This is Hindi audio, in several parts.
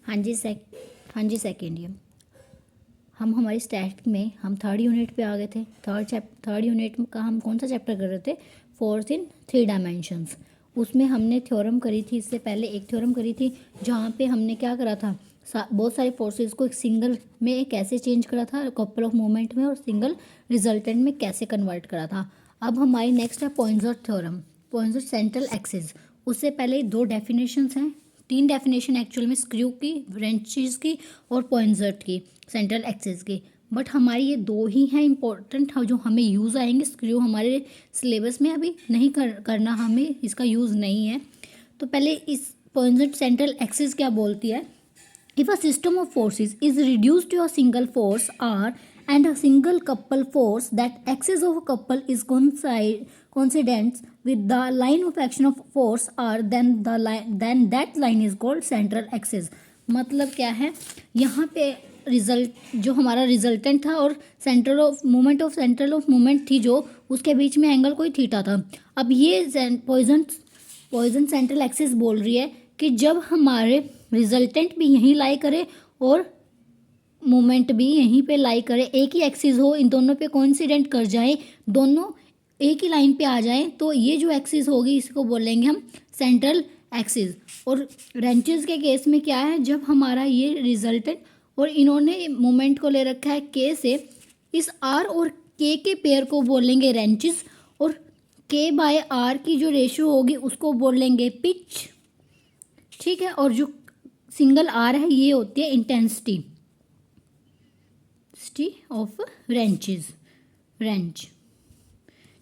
हाँ जी सेकेंड ईयर हम हमारी स्टैट में हम थर्ड यूनिट पे आ गए थे। थर्ड यूनिट का हम कौन सा चैप्टर कर रहे थे? Force in three dimensions. उसमें हमने थ्योरम करी थी, इससे पहले एक थ्योरम करी थी जहाँ पे हमने क्या करा था, बहुत सारे फोर्सेस को एक सिंगल में कैसे चेंज करा था, कपल ऑफ मोमेंट में, और सिंगल रिजल्टेंट में कैसे कन्वर्ट करा था। अब हमारी नेक्स्ट है पॉइंजर थ्योरम, पॉइंजर सेंट्रल एक्सिस। उससे पहले दो डेफिनेशंस हैं, तीन डेफिनेशन एक्चुअल में, स्क्रू की, रेंचेस की और पॉइंजर्ट की, सेंट्रल एक्सिस की। बट हमारी ये दो ही हैं इंपॉर्टेंट जो हमें यूज़ आएंगे। स्क्रू हमारे सिलेबस में अभी नहीं करना, हमें इसका यूज़ नहीं है। तो पहले इस पॉइंजर्ट सेंट्रल एक्सिस क्या बोलती है? If a system of forces is reduced to a single force R and a single couple force, that axis of a couple is coincident with the line of action of force R, then that line is called central axis. मतलब क्या है यहाँ पे? रिजल्ट जो हमारा रिजल्टेंट था और सेंट्रल ऑफ मोमेंट थी जो, उसके बीच में एंगल कोई थीटा था। अब ये पॉइजन सेंट्रल एक्सिस बोल रही है कि जब हमारे रिजल्टेंट भी यहीं लाई करे और मोमेंट भी यहीं पे लाई करे, एक ही एक्सिस हो, इन दोनों पे कोइंसिडेंट कर जाए, दोनों एक ही लाइन पे आ जाए, तो ये जो एक्सिस होगी इसको बोलेंगे हम सेंट्रल एक्सिस। और रेंचेस के केस में क्या है, जब हमारा ये रिजल्टेंट और इन्होंने मोमेंट को ले रखा है के से, इस आर और के पेयर को बोलेंगे रेंचेस, और के बाय आर की जो रेशियो होगी उसको बोलेंगे पिच, ठीक है। और जो सिंगल आर है ये होती है इंटेंसिटी ऑफ रेंच,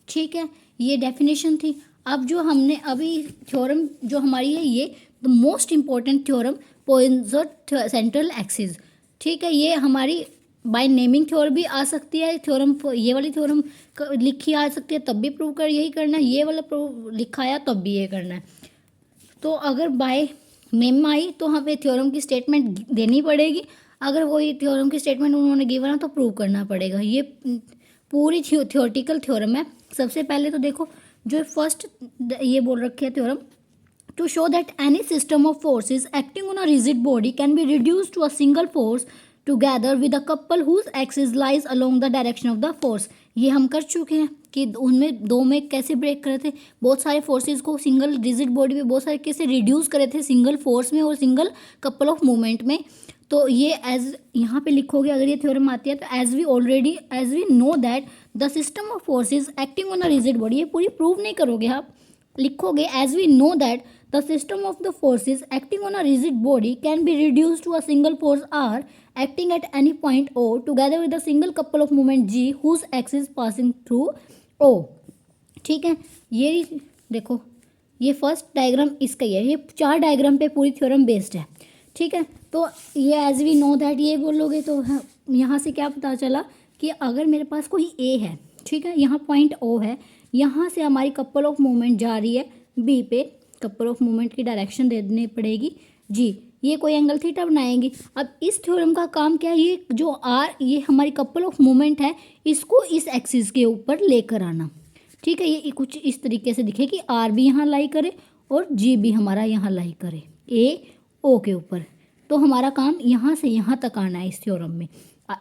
ठीक है। ये डेफिनेशन थी। अब जो हमने अभी थ्योरम जो हमारी है, ये the most important theorem, Poinsot central axis, ठीक है। ये हमारी बाय नेमिंग थ्योरम भी आ सकती है, थ्योरम ये वाली थ्योरम लिखी आ सकती है, तब भी प्रूव कर यही करना है, ये वाला प्रूव लिखाया तब भी ये करना है। तो अगर बाय नेम आई तो हमें थ्योरम की स्टेटमेंट देनी पड़ेगी, अगर वही थ्योरम की स्टेटमेंट उन्होंने गिवन है तो प्रूव करना पड़ेगा। ये पूरी थ्योरेटिकल थ्योरम है। सबसे पहले तो देखो जो फर्स्ट ये बोल रखे है theorem, to show that any system of forces acting on a rigid body can be reduced to a single force together with a couple whose axis lies along the direction of the force. ये हम कर चुके हैं कि उनमें दो में कैसे ब्रेक करे थे, बहुत सारे फोर्सेस को सिंगल रिजिड बॉडी में बहुत सारे कैसे रिड्यूस करे थे, सिंगल फोर्स में और सिंगल कपल ऑफ मोमेंट में। तो ये एज यहाँ पे लिखोगे अगर ये थ्योरम आती है तो as we know that the system of forces acting on a rigid body, ये पूरी प्रूव नहीं करोगे आप, लिखोगे as we know that the system of the forces acting on a rigid body can be reduced to a single force R acting at any point O together with a single couple of moment G whose axis passing through O, ठीक है। ये देखो ये फर्स्ट डायग्राम इसका ही है, ये चार डायग्राम पे पूरी थ्योरम बेस्ड है, ठीक है। तो ये एज वी नो दैट ये बोलोगे तो यहाँ से क्या पता चला कि अगर मेरे पास कोई ए है, ठीक है, यहाँ पॉइंट O है, यहाँ से हमारी कपल ऑफ मोमेंट जा रही है बी पे, कपल ऑफ मोमेंट की डायरेक्शन देनी पड़ेगी जी, ये कोई एंगल थीटा बनाएंगी। अब इस थ्योरम का काम क्या है, ये जो आर ये हमारी कपल ऑफ मोमेंट है इसको इस एक्सिस के ऊपर लेकर आना, ठीक है। ये कुछ इस तरीके से दिखे कि आर भी यहाँ लाई करे और जी भी हमारा यहाँ लाई करे ए ओ के ऊपर। तो हमारा काम यहाँ से यहाँ तक आना है इस थ्योरम में।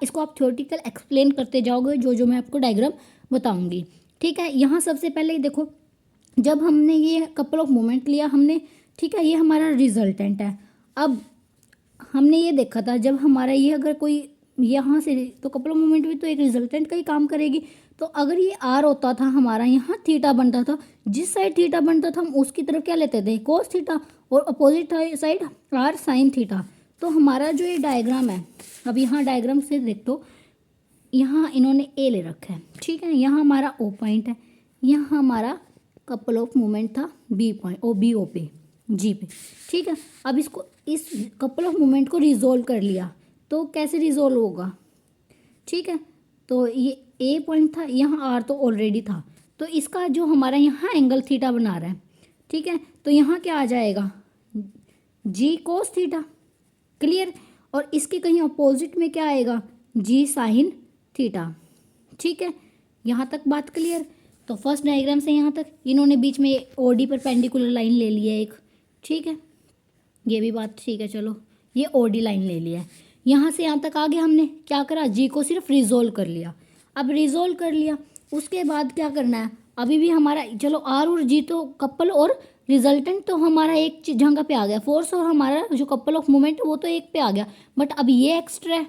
इसको आप थ्योरेटिकल एक्सप्लेन करते जाओगे जो जो मैं आपको डायग्राम बताऊँगी, ठीक है। यहाँ सबसे पहले देखो जब हमने ये कपल ऑफ मोमेंट लिया हमने, ठीक है, ये हमारा रिजल्टेंट है। अब हमने ये देखा था जब हमारा ये अगर कोई यहाँ से, तो कपल ऑफ मोमेंट भी तो एक रिजल्टेंट का ही काम करेगी। तो अगर ये आर होता था हमारा, यहाँ थीटा बनता था, जिस साइड थीटा बनता था हम उसकी तरफ क्या लेते थे, कोस थीटा, और opposite side R sine theta. तो हमारा जो ये डायग्राम है, अब यहाँ डायग्राम से देख दो, यहाँ इन्होंने ए ले रखा है, ठीक है, यहाँ हमारा ओ पॉइंट है, यहाँ हमारा कपल ऑफ मोमेंट था B point O B O पे जी पे, ठीक है। अब इसको इस कपल ऑफ मोमेंट को रिजोल्व कर लिया तो कैसे रिजोल्व होगा, ठीक है। तो ये ए पॉइंट था, यहाँ आर तो ऑलरेडी था, तो इसका जो हमारा यहाँ एंगल थीटा बना रहा है, ठीक है, तो यहाँ क्या आ जाएगा जी कोस थीटा, क्लियर। और इसके कहीं अपोजिट में क्या आएगा, जी साइन थीटा, ठीक है। यहाँ तक बात क्लियर। तो फर्स्ट डायग्राम से यहाँ तक इन्होंने बीच में ओडी परपेंडिकुलर लाइन ले लिया एक, ठीक है, ये भी बात ठीक है। चलो ये ओडी लाइन ले लिया है। यहाँ से यहाँ तक आगे हमने क्या करा, जी को सिर्फ रिजोल्व कर लिया। अब रिजोल्व कर लिया, उसके बाद क्या करना है, अभी भी हमारा चलो आर और जी तो कपल और रिजल्टेंट तो हमारा एक जगह पे आ गया, फोर्स और हमारा जो कपल ऑफ मोमेंट वो तो एक पे आ गया, बट अब ये एक्स्ट्रा है।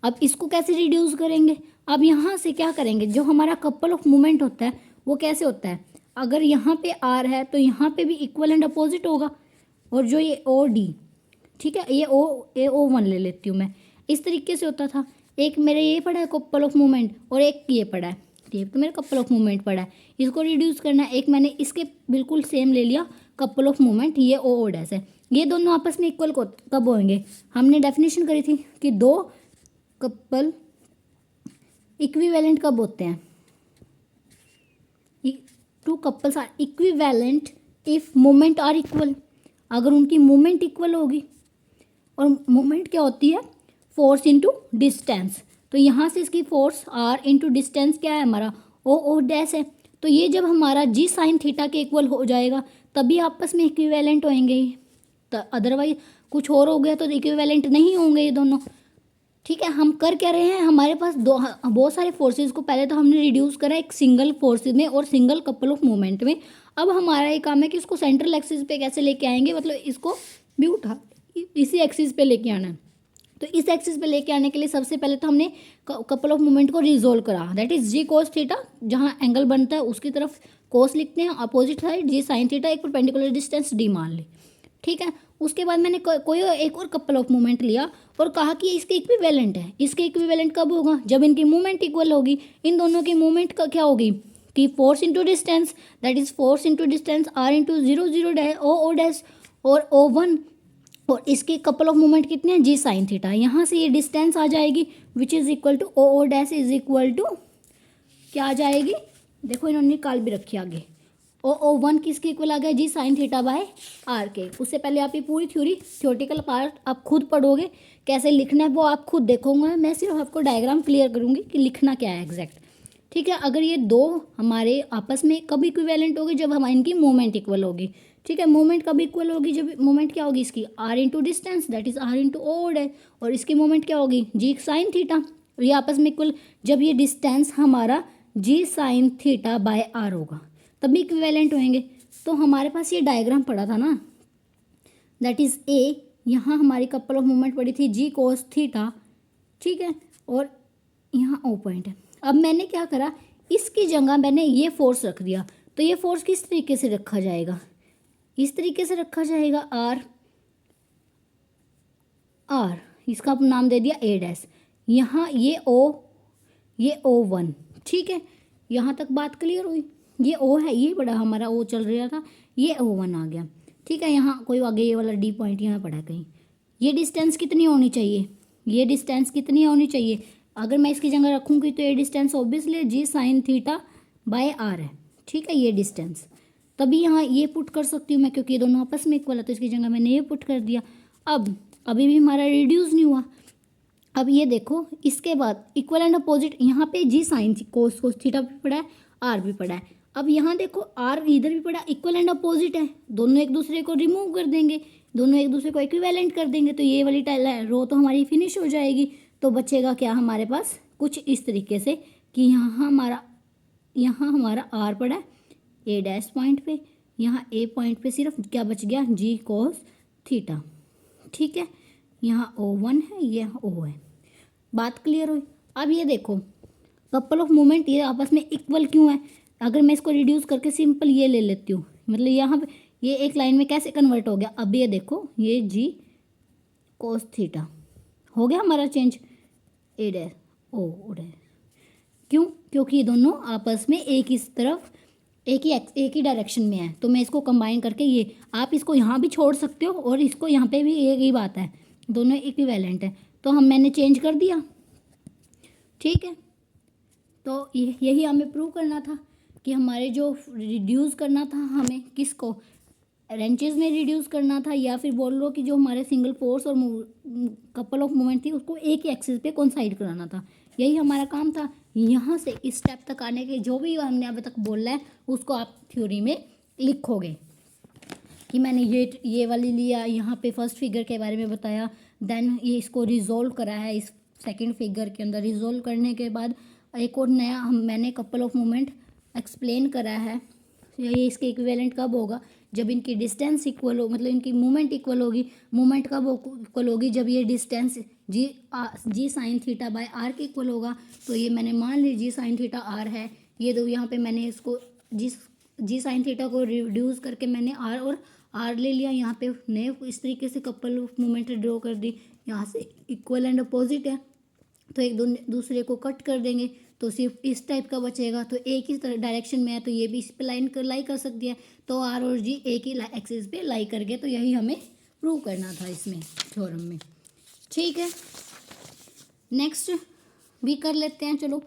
अब इसको कैसे रिड्यूस करेंगे, अब यहाँ से क्या करेंगे, जो हमारा कपल ऑफ मोमेंट होता है वो कैसे होता है, अगर यहाँ पे आर है तो यहाँ पे भी इक्वल एंड अपोजिट होगा। और जो ये ओ डी, ठीक है, ये ओ1 ले लेती हूँ मैं, इस तरीके से होता था। एक मेरे ये पड़ा है कपल ऑफ मोमेंट और एक ये पड़ा है, ये तो मेरा कपल ऑफ मोमेंट पड़ा है, इसको रिड्यूस करना है। एक मैंने इसके बिल्कुल सेम ले लिया कपल ऑफ मोमेंट, ये ओ डैश है। ये दोनों आपस में इक्वल कब होंगे, हमने डेफिनेशन करी थी कि दो कपल इक्विवेलेंट कब होते हैं, two couples are equivalent if moment are equal, अगर उनकी मोमेंट इक्वल होगी। और मोमेंट क्या होती है, फोर्स इनटू डिस्टेंस, तो यहाँ से इसकी फोर्स आर इनटू डिस्टेंस क्या है हमारा ओ डैश है। तो ये जब हमारा जी साइन थीटा के इक्वल हो जाएगा तभी आपस में इक्विवेलेंट होंगे, तो अदरवाइज कुछ और हो गया तो इक्विवेलेंट नहीं होंगे ये दोनों। ठीक है, हम कर क्या रहे हैं, हमारे पास बहुत सारे फोर्सेस को पहले तो हमने रिड्यूस करा एक सिंगल फोर्सेस में और सिंगल कपल ऑफ मोमेंट में। अब हमारा ये काम है कि इसको सेंट्रल एक्सिस पे कैसे लेके आएंगे, मतलब इसको भी उठा इसी एक्सिस पे लेके आना है। तो इस एक्सिस पे लेके आने के लिए सबसे पहले तो हमने कपल ऑफ मोमेंट को रिजोल्व करा, that is G cos theta, जहाँ एंगल बनता है उसकी तरफ कोस लिखते हैं, opposite side G sine theta, एक परपेंडिकुलर डिस्टेंस डी मान ली। ठीक है, उसके बाद मैंने कोई एक और कपल ऑफ मोमेंट लिया और कहा कि इसके इक्विवेलेंट है। इसके इक्विवेलेंट कब होगा, जब इनकी मूवमेंट इक्वल होगी। इन दोनों की मूवमेंट का क्या होगी कि force into distance, that is force into distance R into 0 dash O dash और O1, और इसके कपल ऑफ मोमेंट कितने हैं जी साइन थीटा। यहाँ से ये डिस्टेंस आ जाएगी which is equal to O dash is equal to क्या आ जाएगी, देखो इन्होंने निकाल भी रखी आगे, O1 किसके इक्वल आ गया, जी साइन थीटा बाय आर के। उससे पहले आप ये पूरी थ्योरेटिकल पार्ट आप खुद पढ़ोगे, कैसे लिखना है वो आप खुद देखोगे, मैं सिर्फ आपको डायग्राम क्लियर करूँगी कि लिखना क्या है एग्जैक्ट। ठीक है, अगर ये दो हमारे आपस में कब इक्विवेलेंट होगी, जब हमारी इनकी मोमेंट इक्वल होगी। ठीक है, मोमेंट कब इक्वल होगी, जब मोमेंट क्या होगी इसकी R into distance, that is R into O है, और इसकी मोमेंट क्या होगी जी साइन थीटा, ये आपस में इक्वल, जब ये डिस्टेंस हमारा जी साइन थीटा बाय आर होगा तभी इक्विवेलेंट होंगे। तो हमारे पास ये डायग्राम पड़ा था ना, दैट इज ए, यहाँ हमारी कपल ऑफ मोमेंट पड़ी थी जी कोस थीटा, ठीक है, और यहाँ ओ पॉइंट है। अब मैंने क्या करा, इसकी जगह मैंने ये फोर्स रख दिया, तो ये फोर्स किस तरीके से रखा जाएगा, इस तरीके से रखा जाएगा आर, इसका नाम दे दिया ए डैश, यहाँ ये O1, ठीक है, यहाँ तक बात क्लियर हुई। ये ओ है, ये बड़ा हमारा ओ चल रहा था, ये O1 आ गया। ठीक है, यहाँ कोई आगे ये वाला डी पॉइंट यहाँ पड़ा कहीं, ये डिस्टेंस कितनी होनी चाहिए, ये डिस्टेंस कितनी होनी चाहिए, अगर मैं इसकी जगह रखूँगी तो ये distance obviously G sine theta by R है। ठीक है, ये डिस्टेंस तभी यहाँ ये पुट कर सकती हूँ मैं, क्योंकि ये दोनों आपस में इक्वल है, तो इसकी जगह मैंने ये पुट कर दिया। अब अभी भी हमारा रिड्यूस नहीं हुआ। अब ये देखो, इसके बाद इक्वल एंड अपोजिट, यहाँ पे जी साइन कोस थीटा भी पड़ा है, आर भी पड़ा है। अब यहाँ देखो आर इधर भी पड़ा, इक्वल एंड अपोजिट है, दोनों एक दूसरे को रिमूव कर देंगे, दोनों एक दूसरे को इक्विवेलेंट कर देंगे, तो ये वाली रो तो हमारी फिनिश हो जाएगी। तो बचेगा क्या हमारे पास, कुछ इस तरीके से कि यहाँ हमारा आर पड़ा है ए डैश पॉइंट पे, यहाँ ए पॉइंट पे सिर्फ क्या बच गया जी कोस थीटा। ठीक है, यहाँ O1 है, ये O है, बात क्लियर हुई। अब ये देखो कपल ऑफ मोमेंट ये आपस में इक्वल क्यों है, अगर मैं इसको रिड्यूस करके सिंपल ये ले लेती हूँ, मतलब यहाँ पे ये एक लाइन में कैसे कन्वर्ट हो गया। अब ये देखो, ये जी कोस थीटा हो गया हमारा चेंज, ए डैश ओ डैश, क्यों, क्योंकि ये दोनों आपस में एक इस तरफ एक ही डायरेक्शन में है। तो मैं इसको कंबाइन करके ये, आप इसको यहाँ भी छोड़ सकते हो और इसको यहाँ पे भी एक ही बात है, दोनों इक्विवेलेंट है, तो मैंने चेंज कर दिया। ठीक है, तो यही हमें प्रूव करना था कि हमारे जो रिड्यूस करना था हमें किसको, रेंचेस में रिड्यूस करना था, या फिर बोल लो कि जो हमारे सिंगल फोर्स और कपल ऑफ मोमेंट थी उसको एक ही एक्सिस पे कोइंसाइड कराना था, यही हमारा काम था। यहाँ से इस स्टेप तक आने के जो भी हमने अभी तक बोला है उसको आप थ्योरी में लिखोगे कि मैंने ये वाली लिया, यहाँ पे फर्स्ट फिगर के बारे में बताया, देन ये इसको रिजोल्व करा है इस सेकंड फिगर के अंदर। रिजोल्व करने के बाद एक और नया मैंने कपल ऑफ मोमेंट एक्सप्लेन करा है। ये इसके इक्विवेलेंट कब होगा, जब इनकी डिस्टेंस इक्वल हो, मतलब इनकी मूवमेंट इक्वल होगी। मूवमेंट कब इक्वल होगी, जब ये distance G sine theta by R के इक्वल होगा। तो ये मैंने मान ली जी साइन थीटा आर है, ये दो यहाँ पे मैंने इसको जी साइन थीटा को रिड्यूस करके मैंने आर और आर ले लिया। यहाँ पे नए इस तरीके से कपल ऑफ मोमेंट ड्रॉ कर दी। यहाँ से इक्वल एंड अपोजिट है तो एक दूसरे को कट कर देंगे तो सिर्फ इस टाइप का बचेगा। तो एक ही डायरेक्शन में है तो ये भी इस पे लाई कर सकती है। तो आर और जी एक ही एक्सिस पे लाई कर गए। तो यही हमें प्रूव करना था इसमें थ्योरम में। ठीक है, नेक्स्ट भी कर लेते हैं। चलो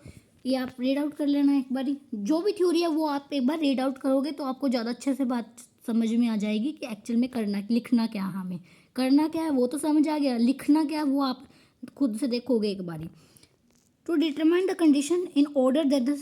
ये आप रीड आउट कर लेना एक बारी। जो भी थ्योरी है वो आप एक बार रीड आउट करोगे तो आपको ज़्यादा अच्छे से बात समझ में आ जाएगी कि एक्चुअल में लिखना क्या, हमें करना क्या है वो तो समझ आ गया, लिखना क्या है वो आप खुद से देखोगे एक बारी। To determine the condition in order that the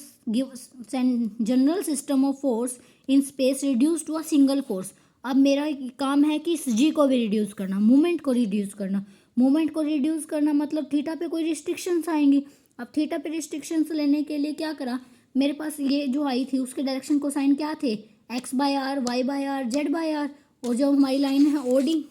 general system of force in space reduce to a single force. अब मेरा काम है कि इस जी को भी रिड्यूस करना, मूवमेंट को रिड्यूस करना। मूवमेंट को रिड्यूस करना मतलब थीटा पे कोई रिस्ट्रिक्शंस आएंगी। अब थीटा पे रिस्ट्रिक्शंस लेने के लिए क्या करा, मेरे पास ये जो आई थी उसके डायरेक्शन कोसाइन क्या थे, X by R, Y by R, Z by R. और जो हमारी लाइन है ओ डी,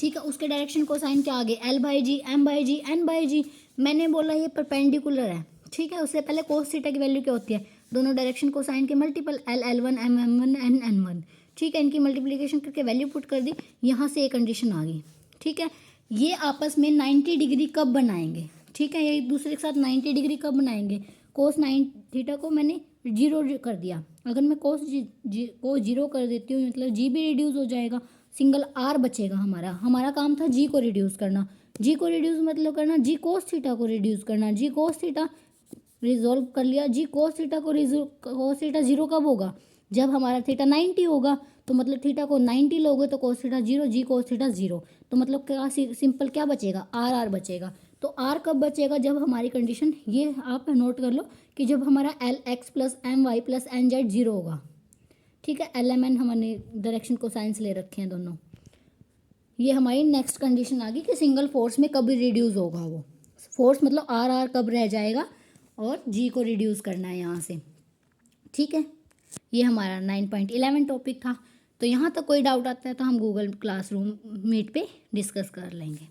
ठीक है, उसके डायरेक्शन कोसाइन क्या आ गए, L by G, M by G, N by G. मैंने बोला ये परपेंडिकुलर है, ठीक है। उससे पहले कोस थीटा की वैल्यू क्या होती है, दोनों डायरेक्शन कोसाइन के multiple, L L one, M M one, N N one. ठीक है, इनकी मल्टीप्लिकेशन करके वैल्यू पुट कर दी, यहाँ से एक कंडीशन आ गई। ठीक है, ये आपस में 90 डिग्री कब बनाएंगे, ठीक है, ये एक दूसरे के साथ 90 डिग्री कब बनाएंगे। कोस 9 थीटा को मैंने जीरो कर दिया। अगर मैं कोस को जीरो कर देती हूँ मतलब जी भी रिड्यूस हो जाएगा, सिंगल आर बचेगा। हमारा काम था जी को रिड्यूस करना। जी को रिड्यूस मतलब करना जी कोस थीटा को रिड्यूस करना। जी कोस थीटा रिजोल्व कर लिया। G cos theta cos theta zero कब होगा, जब हमारा थीटा 90 होगा। तो मतलब थीटा को 90 लोगे तो कोस थीटा जीरो, जी कोस थीटा जीरो। तो मतलब क्या सिंपल क्या बचेगा, आर आर बचेगा। तो आर कब बचेगा, जब हमारी कंडीशन, ये आप नोट कर लो कि जब हमारा L X plus M Y plus N Z zero होगा। ठीक है, एल एम एन हमने डायरेक्शन को साइंस ले रखे हैं दोनों। ये हमारी नेक्स्ट कंडीशन आ गई कि सिंगल फोर्स में कब रिड्यूस होगा वो फोर्स, मतलब आर आर कब रह जाएगा और जी को रिड्यूस करना है यहाँ से। ठीक है, ये हमारा 9.11 टॉपिक था। तो यहाँ तक कोई डाउट आता है तो हम गूगल क्लासरूम मीट पे डिस्कस कर लेंगे।